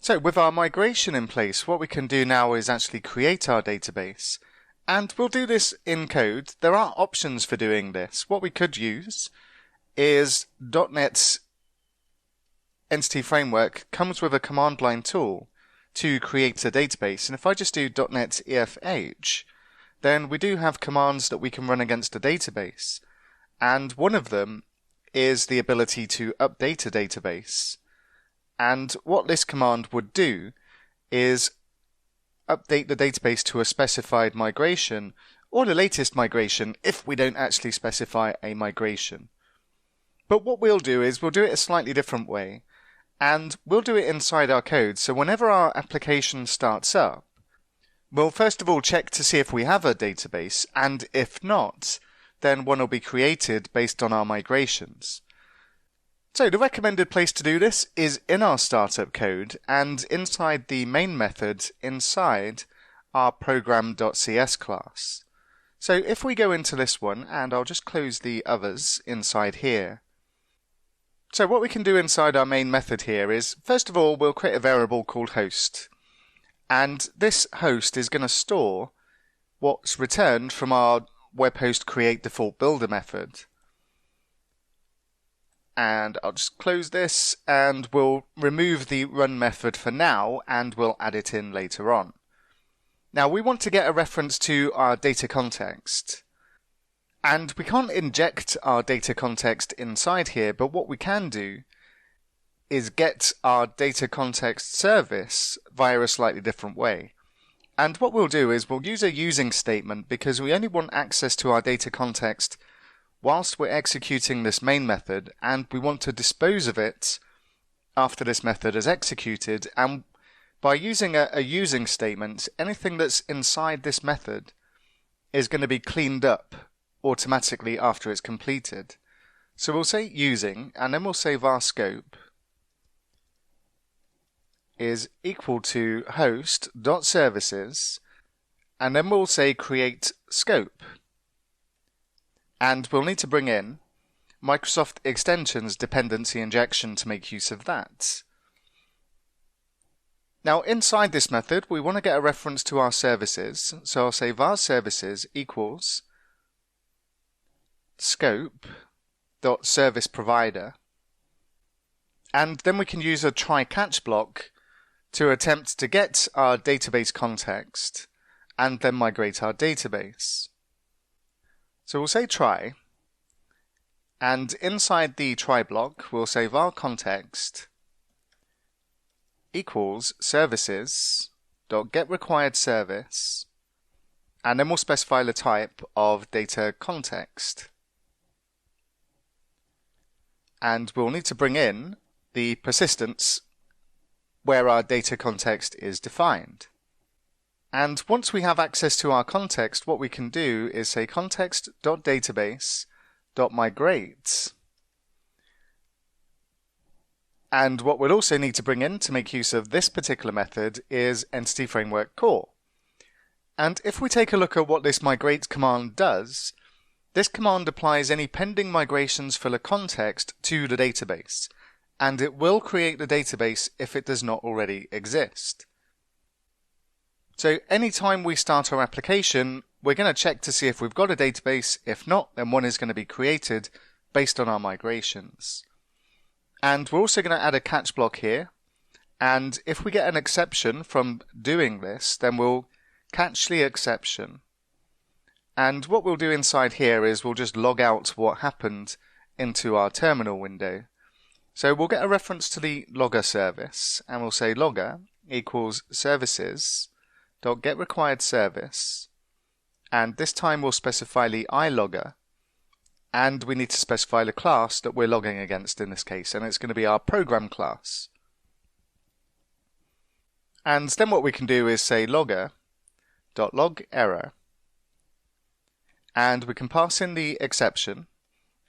So with our migration in place, what we can do now is actually create our database. And we'll do this in code. There are options for doing this. What we could use is .NET's Entity Framework comes with a command line tool to create a database. And if I just do .NET EFH, then we do have commands that we can run against a database. And one of them is the ability to update a database. And what this command would do is update the database to a specified migration or the latest migration if we don't actually specify a migration. But what we'll do is we'll do it a slightly different way, and we'll do it inside our code. So whenever our application starts up, we'll first of all check to see if we have a database, and if not, then one will be created based on our migrations. So the recommended place to do this is in our startup code and inside the main method inside our program.cs class. So if we go into this one, and I'll just close the others inside here. So what we can do inside our main method here is, first of all, we'll create a variable called host. And this host is going to store what's returned from our web host create default builder method. And I'll just close this, and we'll remove the run method for now, and we'll add it in later on. Now we want to get a reference to our data context. And we can't inject our data context inside here, but what we can do is get our data context service via a slightly different way. And what we'll do is we'll use a using statement because we only want access to our data context whilst we're executing this main method, and we want to dispose of it after this method is executed. And by using a using statement, anything that's inside this method is going to be cleaned up automatically after it's completed. So we'll say using, and then we'll say var scope is equal to host.services, and then we'll say create scope. And we'll need to bring in Microsoft Extensions dependency injection to make use of that. Now inside this method we want to get a reference to our services, so I'll say var services equals scope.service provider, and then we can use a try catch block to attempt to get our database context and then migrate our database. So we'll say try, and inside the try block we'll say var context equals services dot get required service, and then we'll specify the type of data context. And we'll need to bring in the persistence where our data context is defined. And once we have access to our context, what we can do is say context.database.migrate. And what we'll also need to bring in to make use of this particular method is Entity Framework Core. And if we take a look at what this migrate command does, this command applies any pending migrations for the context to the database, and it will create the database if it does not already exist. So anytime we start our application, we're going to check to see if we've got a database. If not, then one is going to be created based on our migrations. And we're also going to add a catch block here. And if we get an exception from doing this, then we'll catch the exception. And what we'll do inside here is we'll just log out what happened into our terminal window. So we'll get a reference to the logger service, and we'll say logger equals services dot get required service, and this time we'll specify the iLogger, and we need to specify the class that we're logging against in this case, and it's going to be our program class. And then what we can do is say logger dot log error, and we can pass in the exception,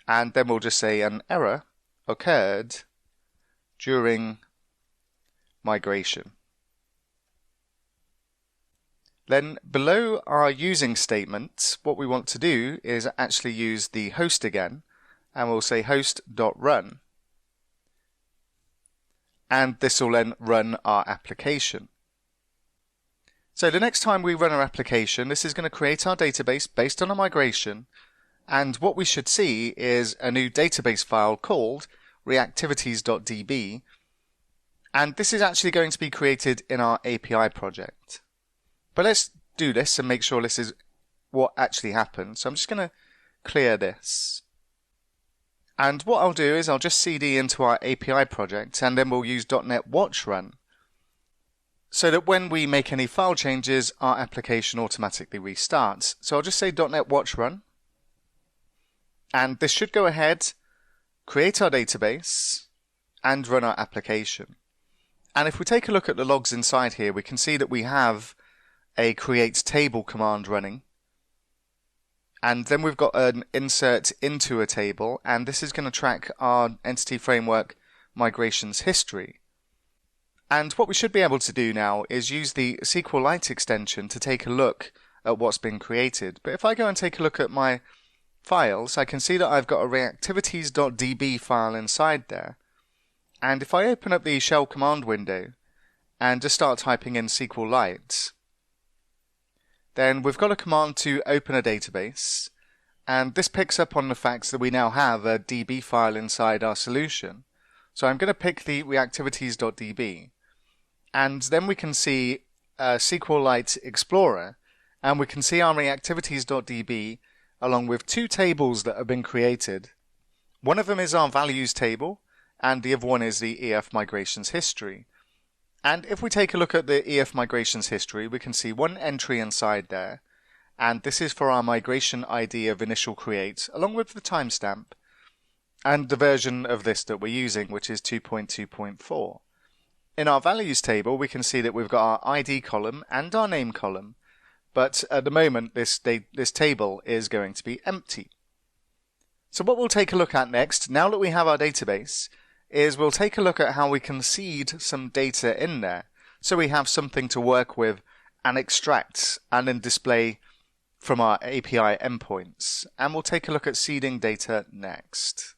and then we'll just say an error occurred during migration. Then below our using statement, what we want to do is actually use the host again, and we'll say host.run. and this will then run our application. So the next time we run our application, this is going to create our database based on a migration, and what we should see is a new database file called reactivities.db, and this is actually going to be created in our API project. But let's do this and make sure this is what actually happened. So I'm just going to clear this. And what I'll do is I'll just cd into our API project, and then we'll use .NET Watch Run so that when we make any file changes, our application automatically restarts. So I'll just say .NET Watch Run, and this should go ahead, create our database, and run our application. And if we take a look at the logs inside here, we can see that we have a create table command running. And then we've got an insert into a table, and this is going to track our Entity Framework migrations history. And what we should be able to do now is use the SQLite extension to take a look at what's been created. But if I go and take a look at my files, I can see that I've got a reactivities.db file inside there. And if I open up the shell command window and just start typing in SQLite, then we've got a command to open a database, and this picks up on the fact that we now have a DB file inside our solution. So I'm going to pick the reactivities.db, and then we can see SQLite Explorer, and we can see our reactivities.db along with two tables that have been created. One of them is our values table, and the other one is the EF migrations history. And if we take a look at the EF migrations history, we can see one entry inside there, and this is for our migration ID of initial create, along with the timestamp, and the version of this that we're using, which is 2.2.4. In our values table, we can see that we've got our ID column and our name column, but at the moment this table is going to be empty. So what we'll take a look at next, now that we have our database, is we'll take a look at how we can seed some data in there, so we have something to work with and extract and then display from our API endpoints. And we'll take a look at seeding data next.